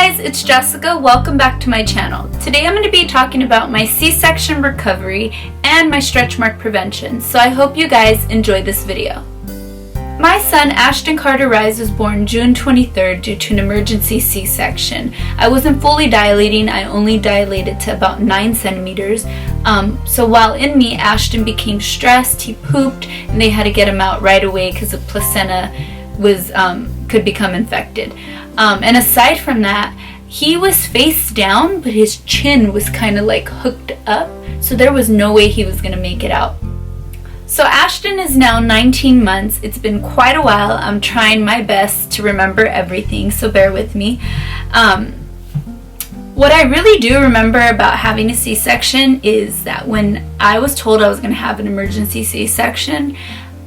guys, it's Jessica. Welcome back to my channel. Today I'm going to be talking about my C-section recovery and my stretch mark prevention, so I hope you guys enjoy this video. My son Ashton Carter Rise was born June 23rd due to an emergency C-section. I wasn't fully dilating, I only dilated to about 9 centimeters. So while in me, Ashton became stressed, he pooped, and they had to get him out right away because the placenta was could become infected. And aside from that, he was face down, but his chin was kind of like hooked up, so there was no way he was going to make it out. So Ashton is now 19 months. It's been quite a while. I'm trying my best to remember everything, so bear with me. What I really do remember about having a C-section is that when I was told I was going to have an emergency C-section,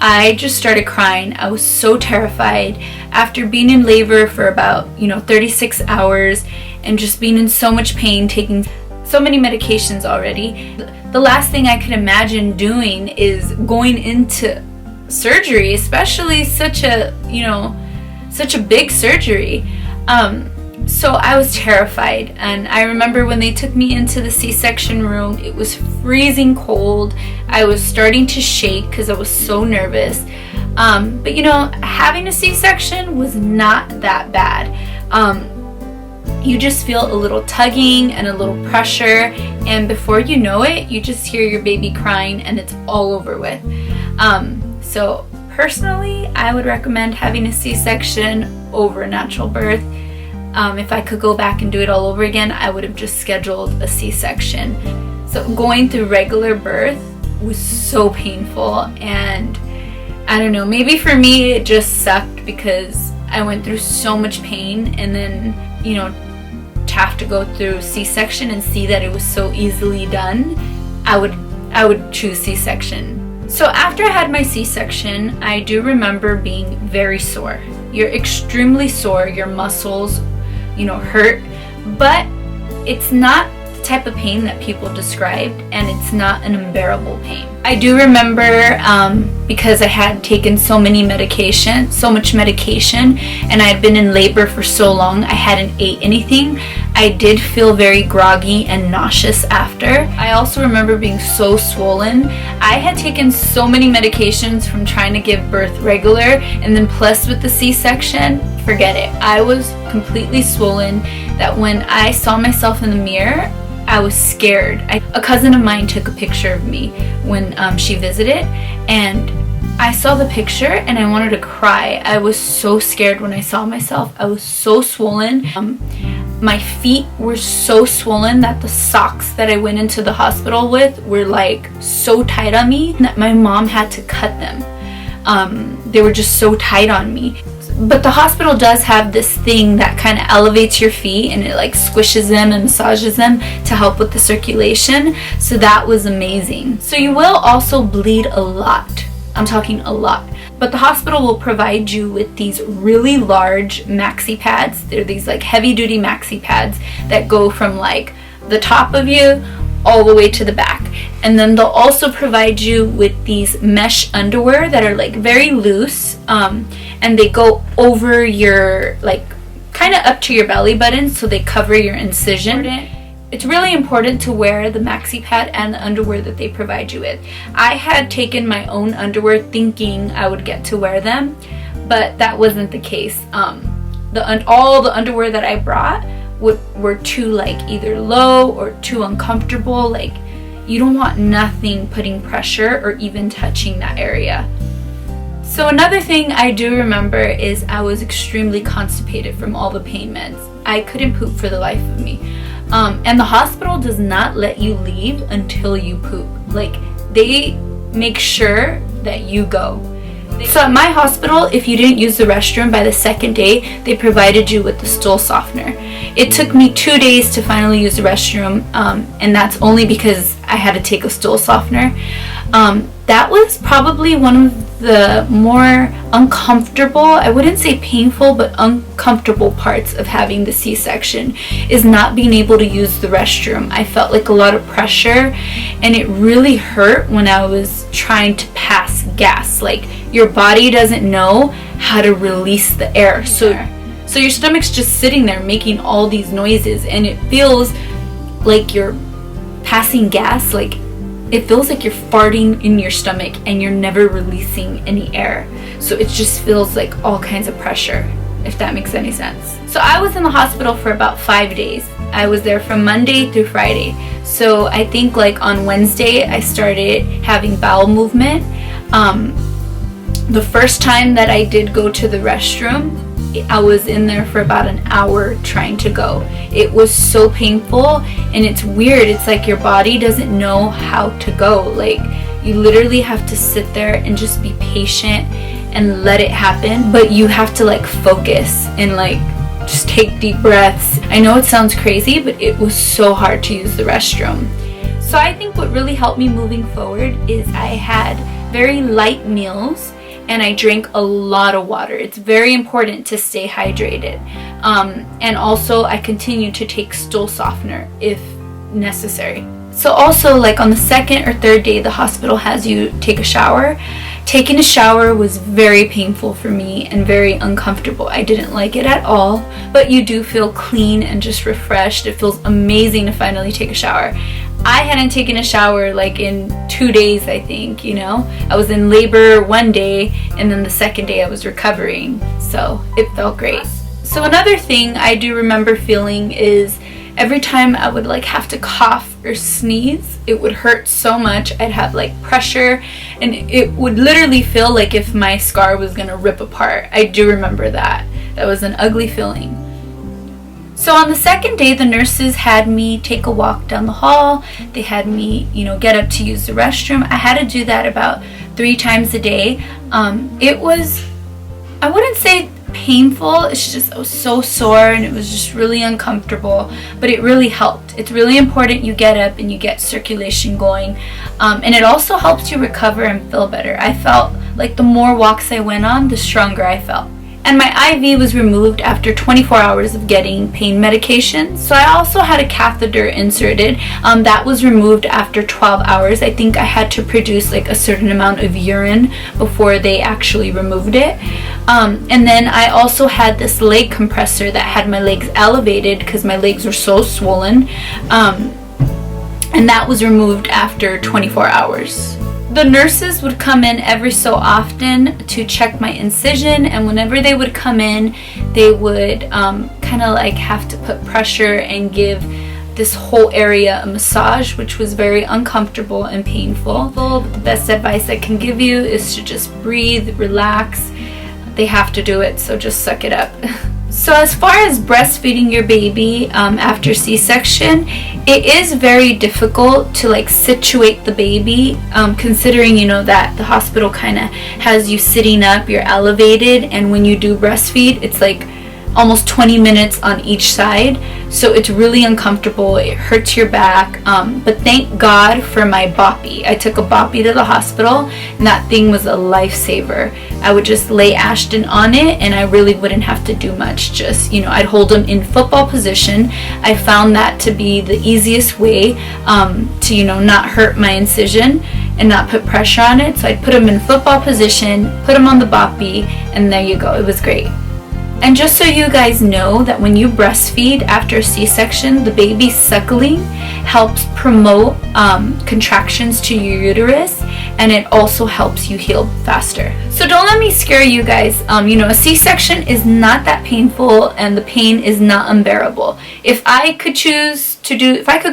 I just started crying. I was so terrified after being in labor for about 36 hours and just being in so much pain, taking so many medications already. The last thing I could imagine doing is going into surgery, especially such a big surgery. So I was terrified, and I remember when they took me into the C-section room, it was freezing cold. I was starting to shake because I was so nervous. But having a C-section was not that bad. You just feel a little tugging and a little pressure, and before you know it, you just hear your baby crying and it's all over with. So personally, I would recommend having a C-section over a natural birth. If I could go back and do it all over again, I would have just scheduled a C-section. So going through regular birth was so painful, and I don't know, maybe for me it just sucked because I went through so much pain, and then to have to go through C-section and see that it was so easily done, I would choose C-section. So after I had my C-section, I do remember being very sore. You're extremely sore, your muscles hurt, but it's not the type of pain that people described, and it's not an unbearable pain. I do remember because I had taken so much medication, and I had been in labor for so long, I hadn't ate anything. I did feel very groggy and nauseous after. I also remember being so swollen. I had taken so many medications from trying to give birth regular, and then plus with the C-section, forget it. I was completely swollen that when I saw myself in the mirror, I was scared. A cousin of mine took a picture of me when she visited, and I saw the picture and I wanted to cry. I was so scared when I saw myself. I was so swollen. My feet were so swollen that the socks that I went into the hospital with were like so tight on me that my mom had to cut them. They were just so tight on me. But the hospital does have this thing that kind of elevates your feet, and it like squishes them and massages them to help with the circulation. So that was amazing. So you will also bleed a lot. I'm talking a lot. But the hospital will provide you with these really large maxi pads. They're these like heavy duty maxi pads that go from like the top of you all the way to the back. And then they'll also provide you with these mesh underwear that are like very loose, and they go over your like kind of up to your belly button, so they cover your incision. It's really important to wear the maxi pad and the underwear that they provide you with. I had taken my own underwear thinking I would get to wear them, but that wasn't the case. All the underwear that I brought were too like either low or too uncomfortable. Like, you don't want nothing putting pressure or even touching that area. So another thing I do remember is I was extremely constipated from all the pain meds. I couldn't poop for the life of me. And the hospital does not let you leave until you poop. Like, they make sure that you go. So at my hospital, if you didn't use the restroom by the second day, they provided you with the stool softener. It took me 2 days to finally use the restroom, and that's only because I had to take a stool softener. That was probably one of the more uncomfortable, I wouldn't say painful, but uncomfortable parts of having the C-section, is not being able to use the restroom. I felt like a lot of pressure, and it really hurt when I was trying to pass gas. Like, your body doesn't know how to release the air. So So your stomach's just sitting there making all these noises, and it feels like you're passing gas. Like, it feels like you're farting in your stomach and you're never releasing any air. So it just feels like all kinds of pressure, if that makes any sense. So I was in the hospital for about 5 days. I was there from Monday through Friday. So I think like on Wednesday I started having bowel movement. The first time that I did go to the restroom, I was in there for about an hour trying to go. It was so painful, and it's weird. It's like your body doesn't know how to go. Like, you literally have to sit there and just be patient and let it happen, but you have to like focus and like just take deep breaths. I know it sounds crazy, but it was so hard to use the restroom. So I think what really helped me moving forward is I had very light meals and I drank a lot of water. It's very important to stay hydrated. And also I continued to take stool softener if necessary. So also, like on the second or third day the hospital has you take a shower. Taking a shower was very painful for me and very uncomfortable. I didn't like it at all, but you do feel clean and just refreshed. It feels amazing to finally take a shower. I hadn't taken a shower like in 2 days, I think, you know. I was in labor one day, and then the second day I was recovering, so it felt great. So another thing I do remember feeling is every time I would like have to cough or sneeze, it would hurt so much. I'd have like pressure, and it would literally feel like if my scar was gonna rip apart. I do remember that. That was an ugly feeling. So on the second day, the nurses had me take a walk down the hall. They had me, you know, get up to use the restroom. I had to do that about 3 times a day. It was, I wouldn't say painful, it's just I was so sore and it was just really uncomfortable, but it really helped. It's really important you get up and you get circulation going, and it also helps you recover and feel better. I felt like the more walks I went on, the stronger I felt. And my IV was removed after 24 hours of getting pain medication. So I also had a catheter inserted. That was removed after 12 hours. I think I had to produce like a certain amount of urine before they actually removed it. And then I also had this leg compressor that had my legs elevated because my legs were so swollen. And that was removed after 24 hours. The nurses would come in every so often to check my incision, and whenever they would come in, they would kind of like have to put pressure and give this whole area a massage, which was very uncomfortable and painful. The best advice I can give you is to just breathe, relax. They have to do it, so just suck it up. So as far as breastfeeding your baby after C-section, it is very difficult to like situate the baby, considering, you know, that the hospital kind of has you sitting up, you're elevated, and when you do breastfeed, it's like almost 20 minutes on each side, so it's really uncomfortable. It hurts your back, but thank God for my boppy. I took a boppy to the hospital, and that thing was a lifesaver. I would just lay Ashton on it, and I really wouldn't have to do much. Just, you know, I'd hold him in football position. I found that to be the easiest way to, you know, not hurt my incision and not put pressure on it. So I'd put him in football position, put him on the boppy, and there you go. It was great. And just so you guys know that when you breastfeed after a C-section, the baby suckling helps promote contractions to your uterus, and it also helps you heal faster. So don't let me scare you guys. You know, a C-section is not that painful, and the pain is not unbearable. If I could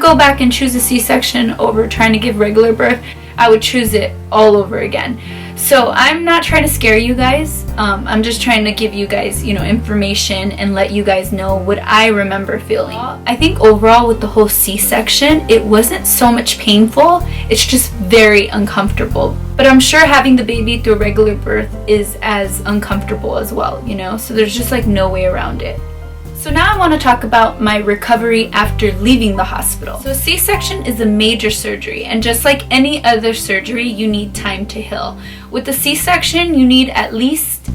go back and choose a C-section over trying to give regular birth, I would choose it all over again. So I'm not trying to scare you guys. I'm just trying to give you guys, you know, information and let you guys know what I remember feeling. I think overall with the whole C-section, it wasn't so much painful. It's just very uncomfortable. But I'm sure having the baby through a regular birth is as uncomfortable as well, you know? So there's just like no way around it. So now I want to talk about my recovery after leaving the hospital. So a C-section is a major surgery, and just like any other surgery, you need time to heal. With the C-section, you need at least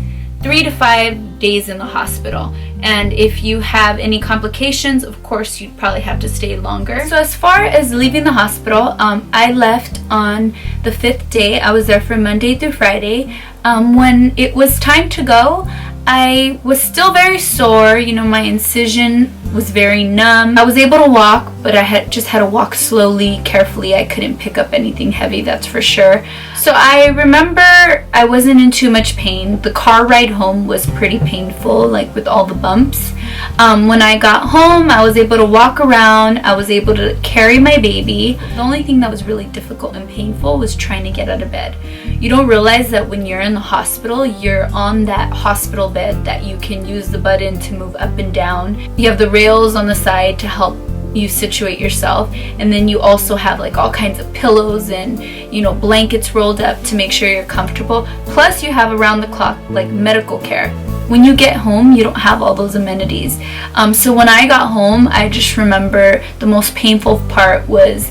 3 to 5 days in the hospital. And if you have any complications, of course, you'd probably have to stay longer. So as far as leaving the hospital, I left on the 5th day. I was there from Monday through Friday. When it was time to go, I was still very sore, you know, my incision was very numb. I was able to walk, but I just had to walk slowly, carefully. I couldn't pick up anything heavy, that's for sure. So I remember I wasn't in too much pain. The car ride home was pretty painful, like with all the bumps. When I got home, I was able to walk around. I was able to carry my baby. The only thing that was really difficult and painful was trying to get out of bed. You don't realize that when you're in the hospital, you're on that hospital bed that you can use the button to move up and down. You have the rails on the side to help you situate yourself, and then you also have like all kinds of pillows and, you know, blankets rolled up to make sure you're comfortable. Plus you have around the clock like medical care. When you get home, you don't have all those amenities. So when I got home, I just remember the most painful part was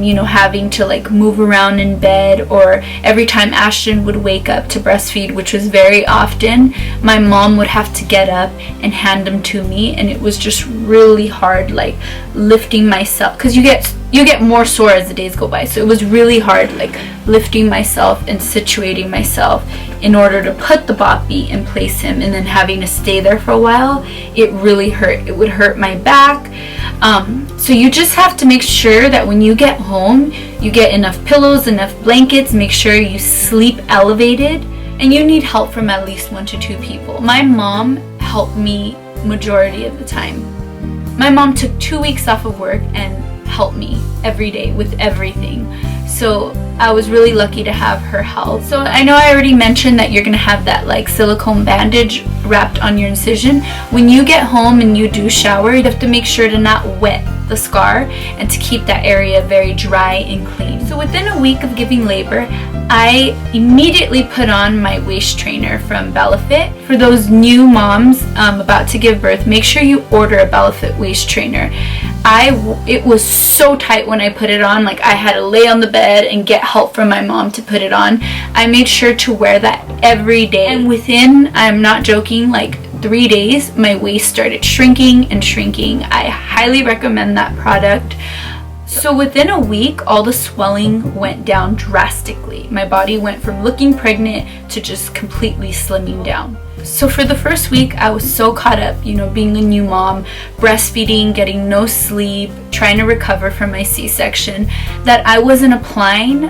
you know, having to like move around in bed, or every time Ashton would wake up to breastfeed, which was very often, my mom would have to get up and hand him to me, and it was just really hard, like lifting myself, because you get more sore as the days go by. So it was really hard, like lifting myself and situating myself in order to put the boppy and place him, and then having to stay there for a while. It really hurt. It would hurt my back. So you just have to make sure that when you get home, you get enough pillows, enough blankets, make sure you sleep elevated, and you need help from at least 1 to 2 people. My mom helped me majority of the time. My mom took 2 weeks off of work and helped me every day with everything. So I was really lucky to have her help. So I know I already mentioned that you're gonna have that like silicone bandage wrapped on your incision. When you get home and you do shower, you have to make sure to not wet the scar and to keep that area very dry and clean. So within a week of giving labor, I immediately put on my waist trainer from BellaFit. For those new moms about to give birth, make sure you order a BellaFit waist trainer. It was so tight when I put it on, like I had to lay on the bed and get help from my mom to put it on. I made sure to wear that every day, and within, I'm not joking, like 3 days, my waist started shrinking and shrinking. I highly recommend that product. So within a week, all the swelling went down drastically. My body went from looking pregnant to just completely slimming down. So for the first week, I was so caught up, you know, being a new mom, breastfeeding, getting no sleep, trying to recover from my C-section, that I wasn't applying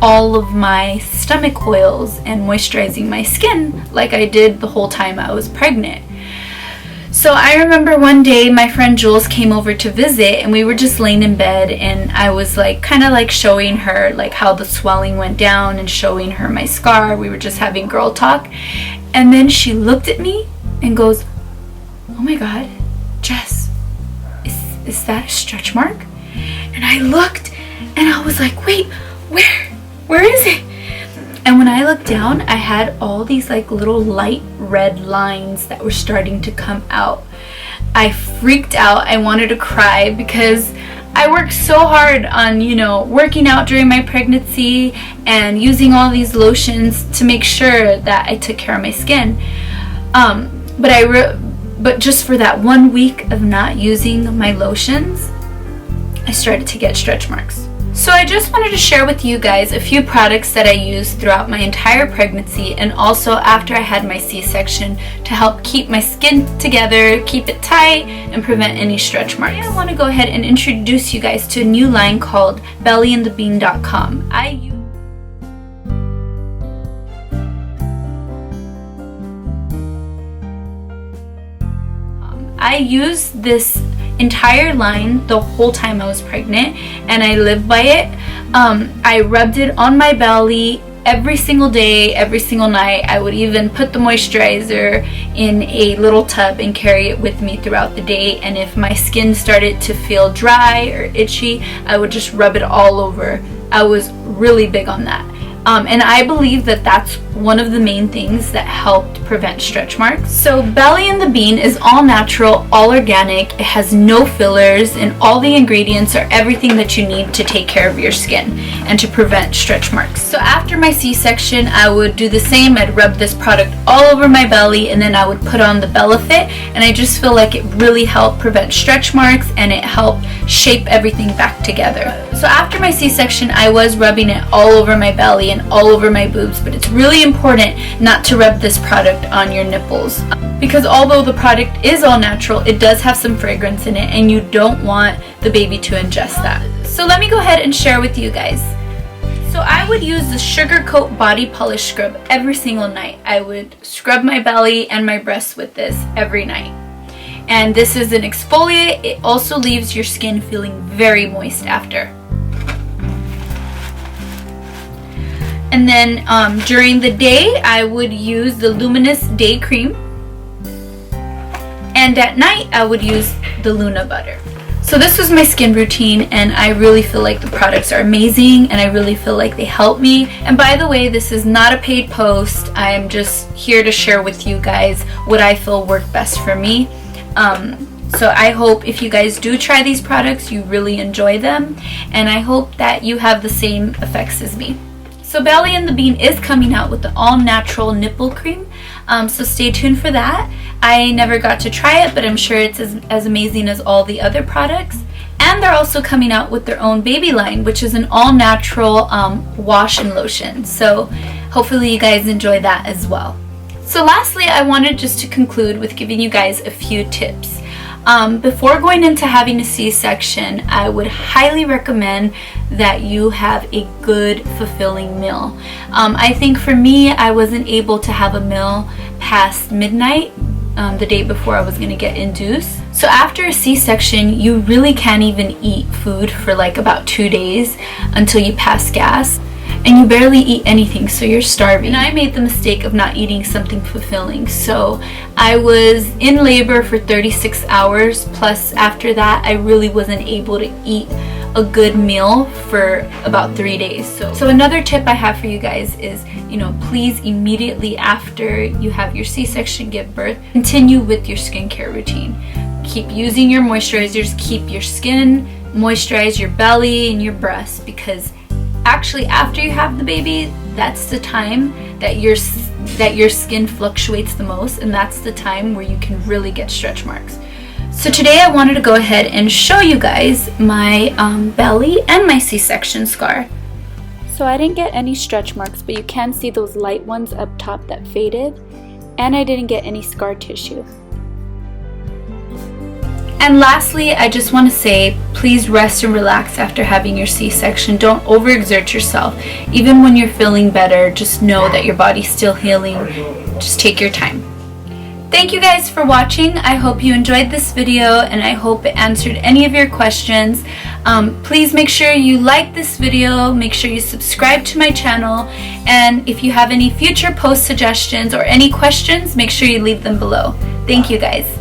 all of my stomach oils and moisturizing my skin like I did the whole time I was pregnant. So I remember one day my friend Jules came over to visit, and we were just laying in bed, and I was like kind of like showing her like how the swelling went down and showing her my scar. We were just having girl talk, and then she looked at me and goes, "Oh my God, Jess, is that a stretch mark?" And I looked and I was like, "Wait, where is it?" And when I looked down, I had all these like little light red lines that were starting to come out. I freaked out. I wanted to cry because I worked so hard on, you know, working out during my pregnancy and using all these lotions to make sure that I took care of my skin. But just for that 1 week of not using my lotions, I started to get stretch marks. So I just wanted to share with you guys a few products that I used throughout my entire pregnancy, and also after I had my C-section, to help keep my skin together, keep it tight, and prevent any stretch marks. I want to go ahead and introduce you guys to a new line called bellyandthebean.com. I use this entire line the whole time I was pregnant, and I live by it. I rubbed it on my belly every single day, every single night. I would even put the moisturizer in a little tub and carry it with me throughout the day, and if my skin started to feel dry or itchy, I would just rub it all over. I was really big on that. And I believe that that's one of the main things that helped prevent stretch marks. So Belly and the Bean is all natural, all organic. It has no fillers, and all the ingredients are everything that you need to take care of your skin and to prevent stretch marks. So after my C-section, I would do the same. I'd rub this product all over my belly, and then I would put on the BellaFit, and I just feel like it really helped prevent stretch marks, and it helped shape everything back together. So after my C-section, I was rubbing it all over my belly. belly and all over my boobs, but it's really important not to rub this product on your nipples, because although the product is all natural, it does have some fragrance in it, and you don't want the baby to ingest that. So let me go ahead and share with you guys. So I would use the Sugar Coat Body Polish Scrub every single night. I would scrub my belly and my breasts with this every night. And this is an exfoliate. It also leaves your skin feeling very moist after. And then during the day, I would use the Luminous Day Cream. And at night, I would use the Luna Butter. So this was my skin routine, and I really feel like the products are amazing, and I really feel like they help me. And by the way, this is not a paid post. I am just here to share with you guys what I feel worked best for me. So I hope if you guys do try these products, you really enjoy them, and I hope that you have the same effects as me. So Belly and the Bean is coming out with the all-natural nipple cream, so stay tuned for that. I never got to try it, but I'm sure it's as amazing as all the other products. And they're also coming out with their own baby line, which is an all-natural wash and lotion. So hopefully you guys enjoy that as well. So lastly, I wanted just to conclude with giving you guys a few tips. Before going into having a C-section, I would highly recommend that you have a good, fulfilling meal. I think for me, I wasn't able to have a meal past midnight, the day before I was going to get induced. So after a C-section, you really can't even eat food for like about 2 days until you pass gas. And you barely eat anything, so you're starving. And I made the mistake of not eating something fulfilling. So I was in labor for 36 hours, plus after that I really wasn't able to eat a good meal for about 3 days. So another tip I have for you guys is, please immediately after you have your C-section, give birth, continue with your skincare routine. Keep using your moisturizers, keep your skin moisturized, your belly and your breasts, because actually after you have the baby, that's the time that your skin fluctuates the most, and that's the time where you can really get stretch marks. So today I wanted to go ahead and show you guys my belly and my C-section scar. So I didn't get any stretch marks, but you can see those light ones up top that faded, and I didn't get any scar tissue. And lastly, I just want to say, please rest and relax after having your C-section. Don't overexert yourself. Even when you're feeling better, just know that your body's still healing. Just take your time. Thank you guys for watching. I hope you enjoyed this video, and I hope it answered any of your questions. Please make sure you like this video, make sure you subscribe to my channel, and if you have any future post suggestions or any questions, make sure you leave them below. Thank you guys.